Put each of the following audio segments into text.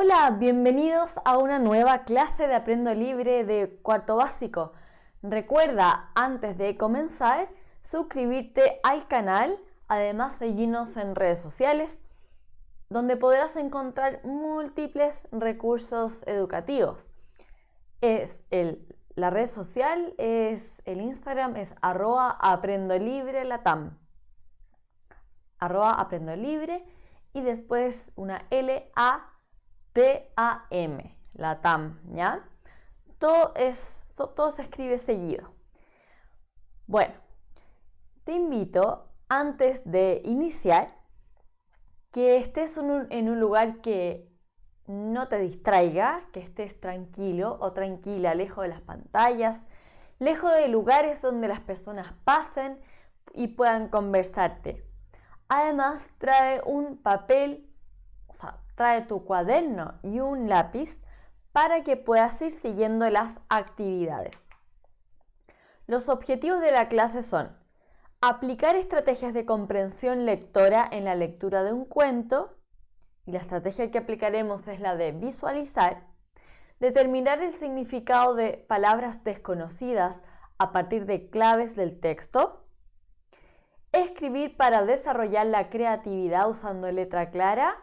Hola, bienvenidos a una nueva clase de Aprendo Libre de cuarto básico. Recuerda, antes de comenzar, suscribirte al canal, además seguirnos en redes sociales, donde podrás encontrar múltiples recursos educativos. La red social es el Instagram, es @aprendolibrelatam. @aprendolibre y después una LATAM, Latam, ¿ya? Todo se escribe seguido. Bueno, te invito, antes de iniciar, que estés en un lugar que no te distraiga, que estés tranquilo o tranquila, lejos de las pantallas, lejos de lugares donde las personas pasen y puedan conversarte. Además, trae un papel, trae tu cuaderno y un lápiz para que puedas ir siguiendo las actividades. Los objetivos de la clase son aplicar estrategias de comprensión lectora en la lectura de un cuento, y la estrategia que aplicaremos es la de visualizar, determinar el significado de palabras desconocidas a partir de claves del texto, escribir para desarrollar la creatividad usando letra clara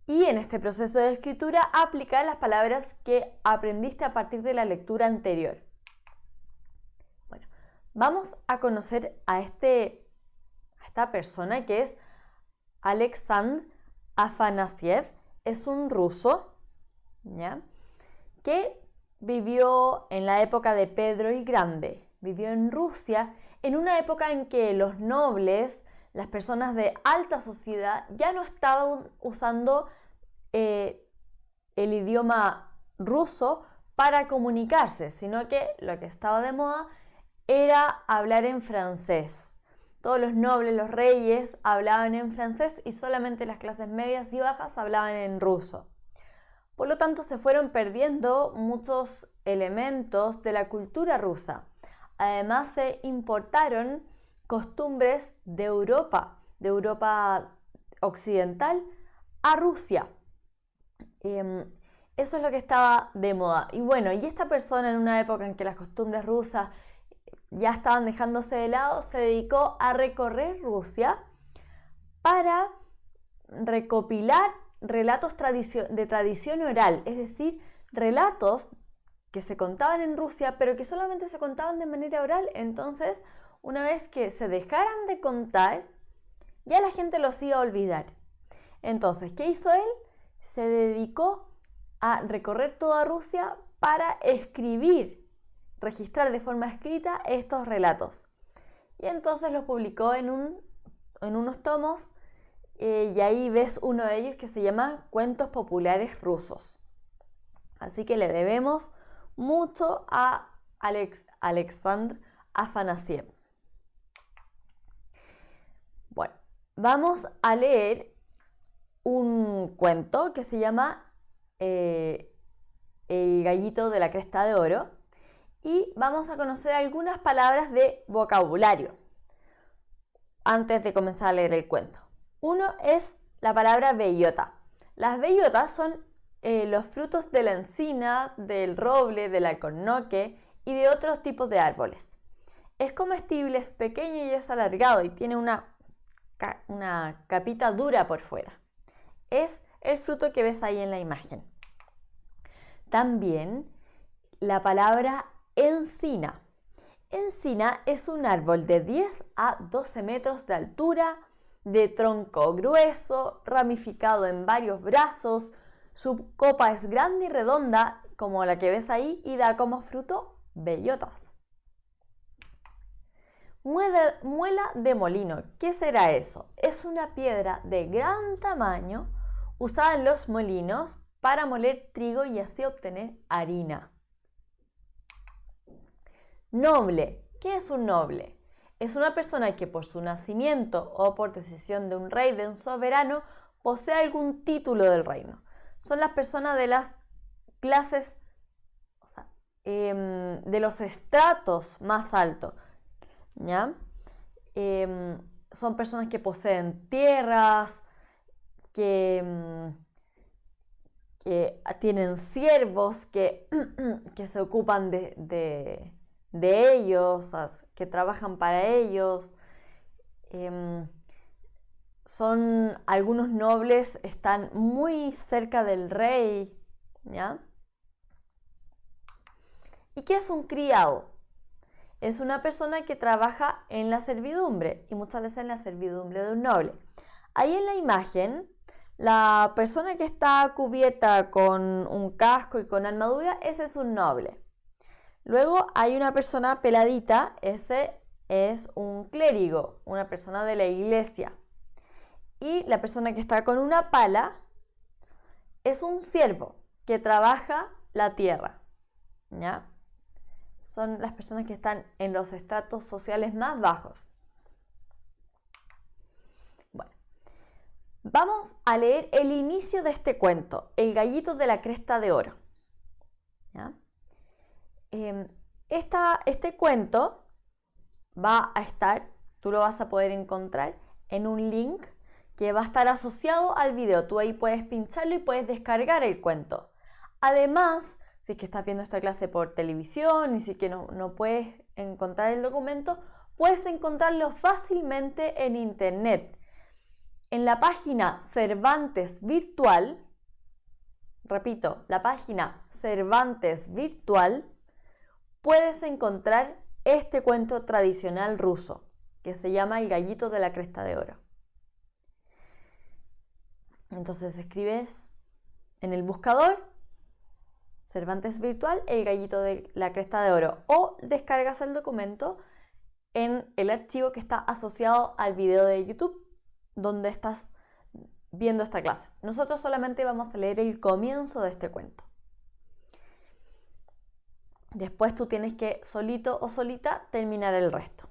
y en este proceso de escritura aplicar las palabras que aprendiste a partir de la lectura anterior. Bueno, vamos a conocer a esta persona que es Alexandr Afanasiev. Es un ruso, ¿ya?, que vivió en la época de Pedro el Grande. Vivió en Rusia en una época en que los nobles, las personas de alta sociedad, ya no estaban usando el idioma ruso para comunicarse, sino que lo que estaba de moda era hablar en francés. Todos los nobles, los reyes, hablaban en francés y solamente las clases medias y bajas hablaban en ruso. Por lo tanto, se fueron perdiendo muchos elementos de la cultura rusa. Además, se importaron costumbres de Europa occidental, a Rusia. Eso es lo que estaba de moda. Y bueno, y esta persona, en una época en que las costumbres rusas ya estaban dejándose de lado, se dedicó a recorrer Rusia para recopilar relatos de tradición oral, es decir, relatos que se contaban en Rusia, pero que solamente se contaban de manera oral. Entonces, una vez que se dejaran de contar, ya la gente los iba a olvidar. Entonces, ¿qué hizo él? Se dedicó a recorrer toda Rusia para registrar de forma escrita estos relatos. Y entonces los publicó en unos tomos, y ahí ves uno de ellos que se llama Cuentos Populares Rusos. Así que le debemos mucho a Alexandr Afanasiev. Bueno, vamos a leer un cuento que se llama El gallito de la cresta de oro y vamos a conocer algunas palabras de vocabulario antes de comenzar a leer el cuento. Uno es la palabra bellota. Las bellotas son los frutos de la encina, del roble, del alcornoque y de otros tipos de árboles. Es comestible, es pequeño y es alargado y tiene una capita dura por fuera. Es el fruto que ves ahí en la imagen. También la palabra encina. Encina es un árbol de 10 a 12 metros de altura, de tronco grueso, ramificado en varios brazos. Su copa es grande y redonda, como la que ves ahí, y da como fruto bellotas. Muela de molino. ¿Qué será eso? Es una piedra de gran tamaño usada en los molinos para moler trigo y así obtener harina. Noble. ¿Qué es un noble? Es una persona que por su nacimiento o por decisión de un rey, de un soberano, posee algún título del reino. Son las personas de las clases, de los estratos más altos, ¿ya? Son personas que poseen tierras, que que tienen siervos que, que se ocupan de ellos, que trabajan para ellos. Algunos nobles están muy cerca del rey, ¿ya? ¿Y qué es un criado? Es una persona que trabaja en la servidumbre y muchas veces en la servidumbre de un noble. Ahí en la imagen, la persona que está cubierta con un casco y con armadura, ese es un noble. Luego hay una persona peladita, ese es un clérigo, una persona de la iglesia. Y la persona que está con una pala es un siervo que trabaja la tierra, ¿ya? Son las personas que están en los estratos sociales más bajos. Bueno, vamos a leer el inicio de este cuento, El gallito de la cresta de oro, ¿ya? Este cuento va a estar, tú lo vas a poder encontrar en un link que va a estar asociado al video. Tú ahí puedes pincharlo y puedes descargar el cuento. Además, si es que estás viendo esta clase por televisión y si es que no puedes encontrar el documento, puedes encontrarlo fácilmente en internet. En la página Cervantes Virtual, repito, la página Cervantes Virtual, puedes encontrar este cuento tradicional ruso que se llama El gallito de la cresta de oro. Entonces escribes en el buscador Cervantes Virtual, El gallito de la cresta de oro, o descargas el documento en el archivo que está asociado al video de YouTube donde estás viendo esta clase. Nosotros solamente vamos a leer el comienzo de este cuento. Después tú tienes que, solito o solita, terminar el resto.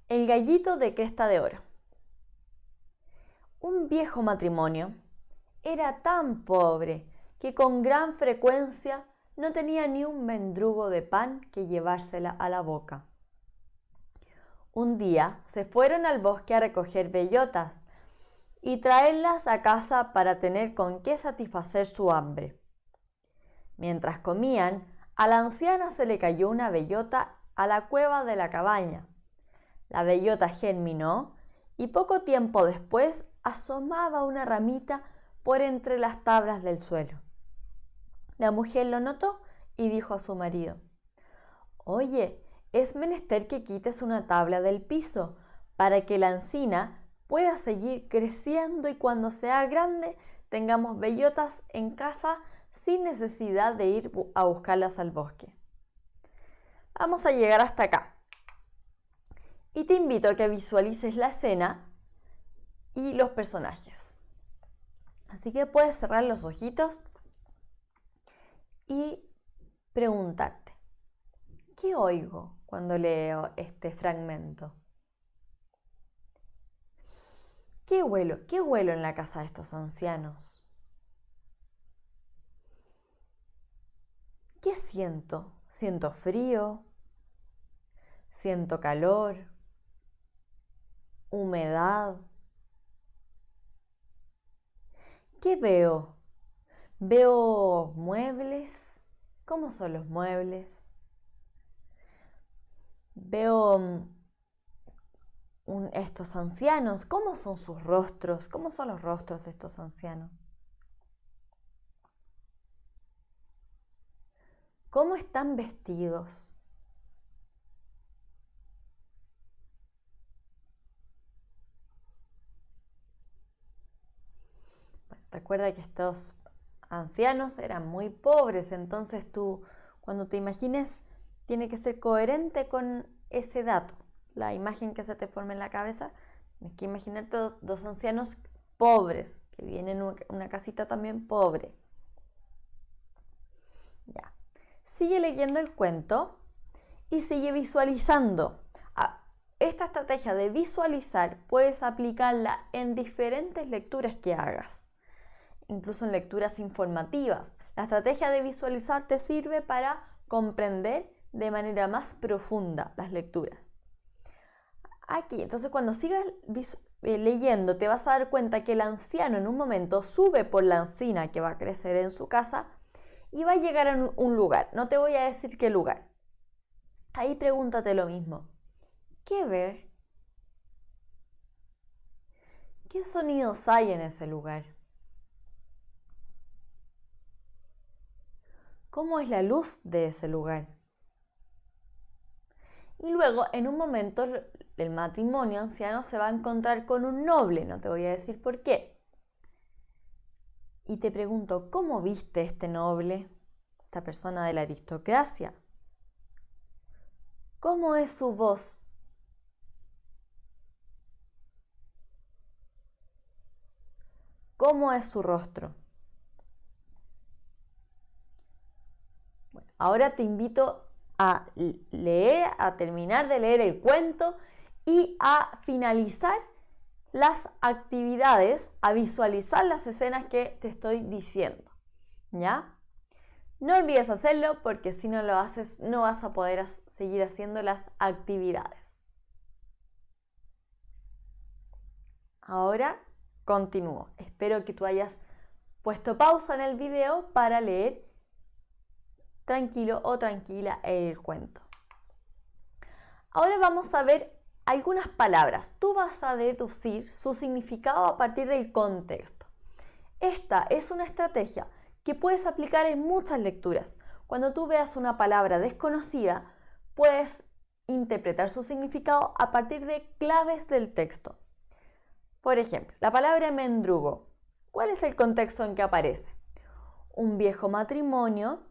El gallito de cresta de oro. Un viejo matrimonio era tan pobre que con gran frecuencia no tenía ni un mendrugo de pan que llevársela a la boca. Un día se fueron al bosque a recoger bellotas y traerlas a casa para tener con qué satisfacer su hambre. Mientras comían, a la anciana se le cayó una bellota a la cueva de la cabaña. La bellota germinó y poco tiempo después asomaba una ramita por entre las tablas del suelo. La mujer lo notó y dijo a su marido: «Oye, es menester que quites una tabla del piso para que la encina pueda seguir creciendo y cuando sea grande tengamos bellotas en casa sin necesidad de ir a buscarlas al bosque». Vamos a llegar hasta acá. Y te invito a que visualices la escena y los personajes. Así que puedes cerrar los ojitos y preguntarte: ¿qué oigo cuando leo este fragmento? ¿Qué huelo en la casa de estos ancianos? ¿Qué siento? ¿Siento frío? ¿Siento calor? ¿Humedad? ¿Qué veo? ¿Veo muebles? ¿Cómo son los muebles? Veo estos ancianos. ¿Cómo son sus rostros? ¿Cómo son los rostros de estos ancianos? ¿Cómo están vestidos? Recuerda que estos ancianos eran muy pobres, entonces tú, cuando te imagines, tiene que ser coherente con ese dato. La imagen que se te forma en la cabeza, tienes que imaginarte dos ancianos pobres, que viven en una casita también pobre. Ya. Sigue leyendo el cuento y sigue visualizando. Esta estrategia de visualizar puedes aplicarla en diferentes lecturas que hagas, incluso en lecturas informativas. La estrategia de visualizar te sirve para comprender de manera más profunda las lecturas. Aquí, entonces cuando sigas leyendo te vas a dar cuenta que el anciano en un momento sube por la encina que va a crecer en su casa y va a llegar a un lugar. No te voy a decir qué lugar. Ahí pregúntate lo mismo. ¿Qué ve? ¿Qué sonidos hay en ese lugar? ¿Cómo es la luz de ese lugar? Y luego, en un momento, el matrimonio anciano se va a encontrar con un noble, no te voy a decir por qué. Y te pregunto, ¿cómo viste este noble, esta persona de la aristocracia? ¿Cómo es su voz? ¿Cómo es su rostro? Bueno, ahora te invito a leer, a terminar de leer el cuento y a finalizar las actividades, a visualizar las escenas que te estoy diciendo, ¿ya? No olvides hacerlo porque si no lo haces no vas a poder seguir haciendo las actividades. Ahora continúo. Espero que tú hayas puesto pausa en el video para leer tranquilo o tranquila el cuento. Ahora vamos a ver algunas palabras. Tú vas a deducir su significado a partir del contexto. Esta es una estrategia que puedes aplicar en muchas lecturas. Cuando tú veas una palabra desconocida, puedes interpretar su significado a partir de claves del texto. Por ejemplo, la palabra mendrugo. ¿Cuál es el contexto en que aparece? Un viejo matrimonio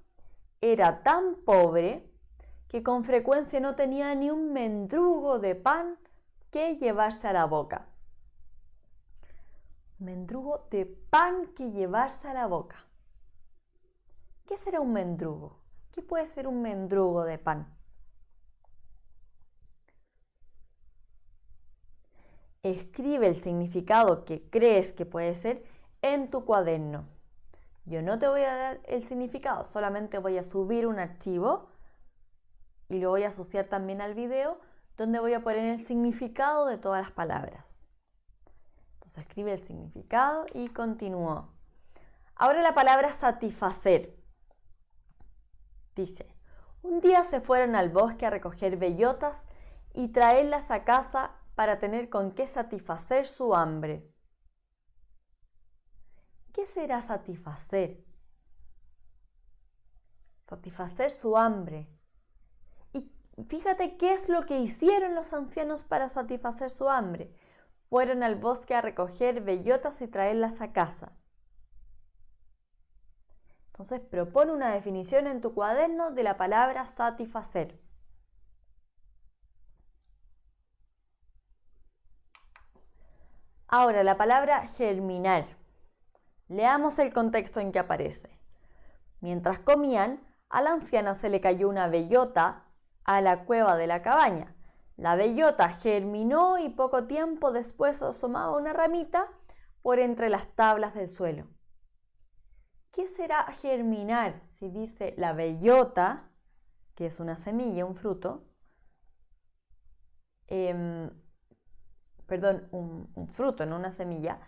era tan pobre que con frecuencia no tenía ni un mendrugo de pan que llevarse a la boca. Mendrugo de pan que llevarse a la boca. ¿Qué será un mendrugo? ¿Qué puede ser un mendrugo de pan? Escribe el significado que crees que puede ser en tu cuaderno. Yo no te voy a dar el significado, solamente voy a subir un archivo y lo voy a asociar también al video donde voy a poner el significado de todas las palabras. Entonces escribe el significado y continúo. Ahora la palabra satisfacer. Dice, un día se fueron al bosque a recoger bellotas y traerlas a casa para tener con qué satisfacer su hambre. ¿Qué será satisfacer? Satisfacer su hambre. Y fíjate qué es lo que hicieron los ancianos para satisfacer su hambre. Fueron al bosque a recoger bellotas y traerlas a casa. Entonces propone una definición en tu cuaderno de la palabra satisfacer. Ahora la palabra germinar. Leamos el contexto en que aparece. Mientras comían, a la anciana se le cayó una bellota a la cueva de la cabaña. La bellota germinó y poco tiempo después asomaba una ramita por entre las tablas del suelo. ¿Qué será germinar? Si dice la bellota, que es una semilla, un fruto, un fruto, no una semilla.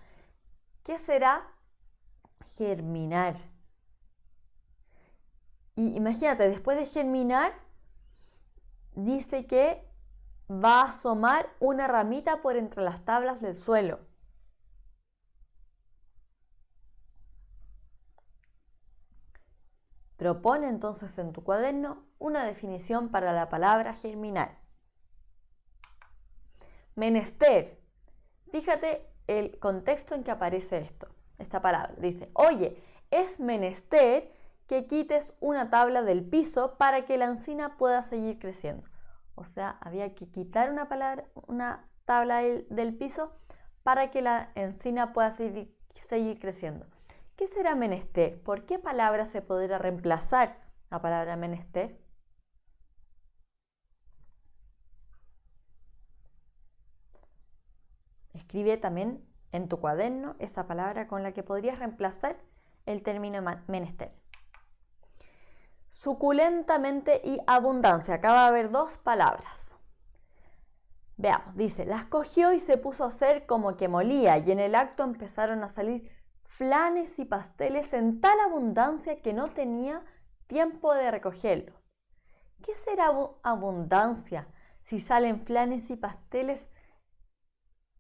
¿Qué será germinar? Y imagínate, después de germinar, dice que va a asomar una ramita por entre las tablas del suelo. Propone entonces en tu cuaderno una definición para la palabra germinar. Menester. Fíjate el contexto en que aparece esta palabra. Dice, oye, es menester que quites una tabla del piso para que la encina pueda seguir creciendo. O sea, había que quitar una tabla del piso para que la encina pueda seguir creciendo. ¿Qué será menester? ¿Por qué palabra se podrá reemplazar la palabra menester? Escribe también en tu cuaderno esa palabra con la que podrías reemplazar el término menester. Suculentamente y abundancia. Acá va a haber dos palabras. Veamos, dice, las cogió y se puso a hacer como que molía, y en el acto empezaron a salir flanes y pasteles en tal abundancia que no tenía tiempo de recogerlos. ¿Qué será abundancia si salen flanes y pasteles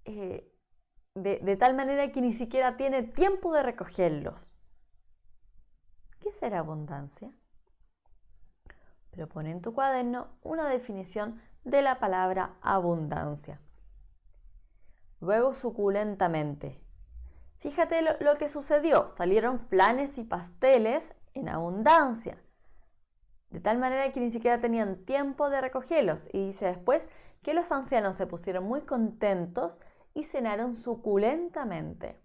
de tal manera que ni siquiera tiene tiempo de recogerlos? ¿Qué será abundancia? Propone en tu cuaderno una definición de la palabra abundancia. Luego, suculentamente. Fíjate lo que sucedió. Salieron flanes y pasteles en abundancia, de tal manera que ni siquiera tenían tiempo de recogerlos. Y dice después que los ancianos se pusieron muy contentos y cenaron suculentamente.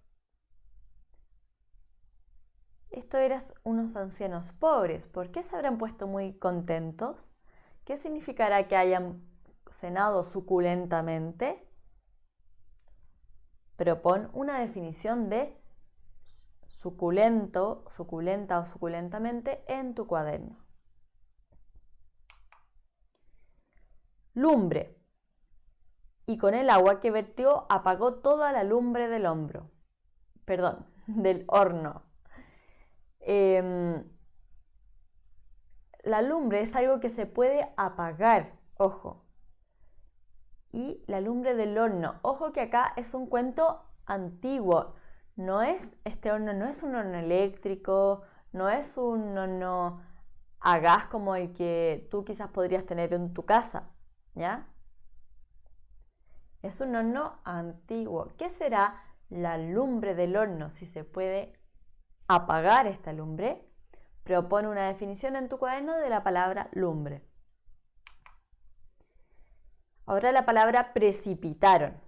Esto eran unos ancianos pobres. ¿Por qué se habrán puesto muy contentos? ¿Qué significará que hayan cenado suculentamente? Propon una definición de suculento, suculenta o suculentamente en tu cuaderno. Lumbre. Y con el agua que vertió apagó toda la lumbre del horno. La lumbre es algo que se puede apagar, ojo. Y la lumbre del horno, ojo que acá es un cuento antiguo. Este horno no es un horno eléctrico, no es un horno a gas como el que tú quizás podrías tener en tu casa, ¿ya? Es un horno antiguo. ¿Qué será la lumbre del horno? Si se puede apagar esta lumbre, propone una definición en tu cuaderno de la palabra lumbre. Ahora la palabra precipitaron.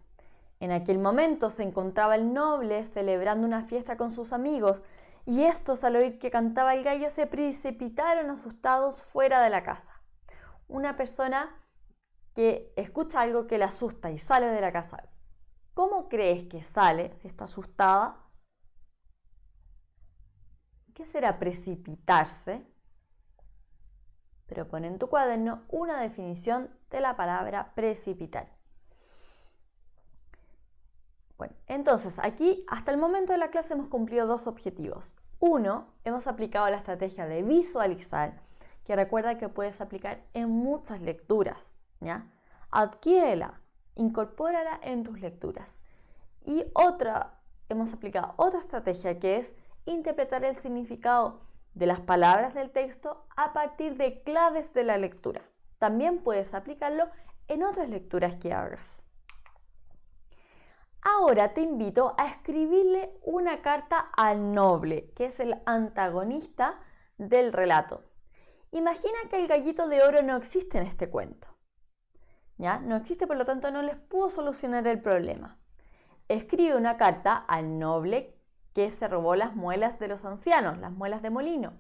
En aquel momento se encontraba el noble celebrando una fiesta con sus amigos, y estos, al oír que cantaba el gallo, se precipitaron asustados fuera de la casa. Una persona que escucha algo que le asusta y sale de la casa, ¿cómo crees que sale si está asustada? ¿Qué será precipitarse? Pero pon en tu cuaderno una definición de la palabra precipitar. Bueno, entonces aquí hasta el momento de la clase hemos cumplido dos objetivos. Uno, hemos aplicado la estrategia de visualizar, que recuerda que puedes aplicar en muchas lecturas, ¿ya? Adquiérela, incorpórala en tus lecturas. Y hemos aplicado otra estrategia que es interpretar el significado de las palabras del texto a partir de claves de la lectura. También puedes aplicarlo en otras lecturas que hagas. Ahora te invito a escribirle una carta al noble, que es el antagonista del relato. Imagina que el gallito de oro no existe en este cuento. ¿Ya? No existe, por lo tanto no les pudo solucionar el problema. Escribe una carta al noble que se robó las muelas de los ancianos, las muelas de molino.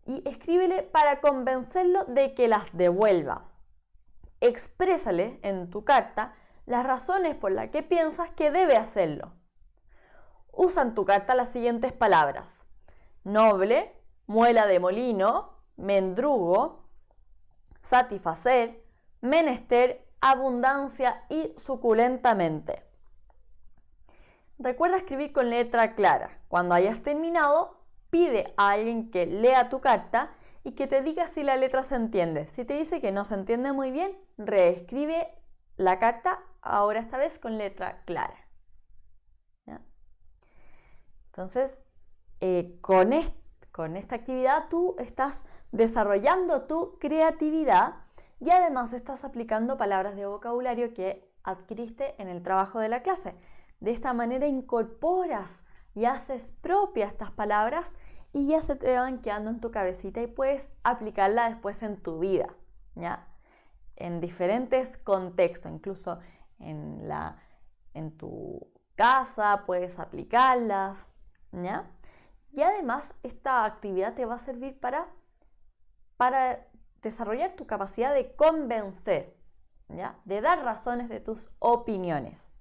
Y escríbele para convencerlo de que las devuelva. Exprésale en tu carta las razones por las que piensas que debe hacerlo. Usa en tu carta las siguientes palabras: noble, muela de molino, mendrugo, satisfacer, menester, abundancia y suculentamente. Recuerda escribir con letra clara. Cuando hayas terminado, pide a alguien que lea tu carta y que te diga si la letra se entiende. Si te dice que no se entiende muy bien, reescribe la carta, ahora esta vez con letra clara. ¿Ya? Entonces, con esta actividad tú estás desarrollando tu creatividad y además estás aplicando palabras de vocabulario que adquiriste en el trabajo de la clase. De esta manera incorporas y haces propias estas palabras y ya se te van quedando en tu cabecita y puedes aplicarla después en tu vida, ¿ya? En diferentes contextos, incluso en tu casa puedes aplicarlas, ¿ya? Y además esta actividad te va a servir para desarrollar tu capacidad de convencer, ¿ya? De dar razones de tus opiniones.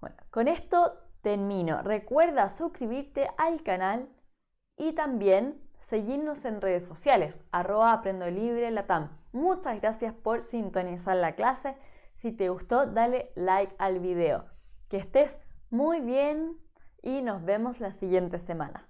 Bueno, con esto termino. Recuerda suscribirte al canal y también seguirnos en redes sociales, @aprendolibrelatam. Muchas gracias por sintonizar la clase. Si te gustó, dale like al video. Que estés muy bien y nos vemos la siguiente semana.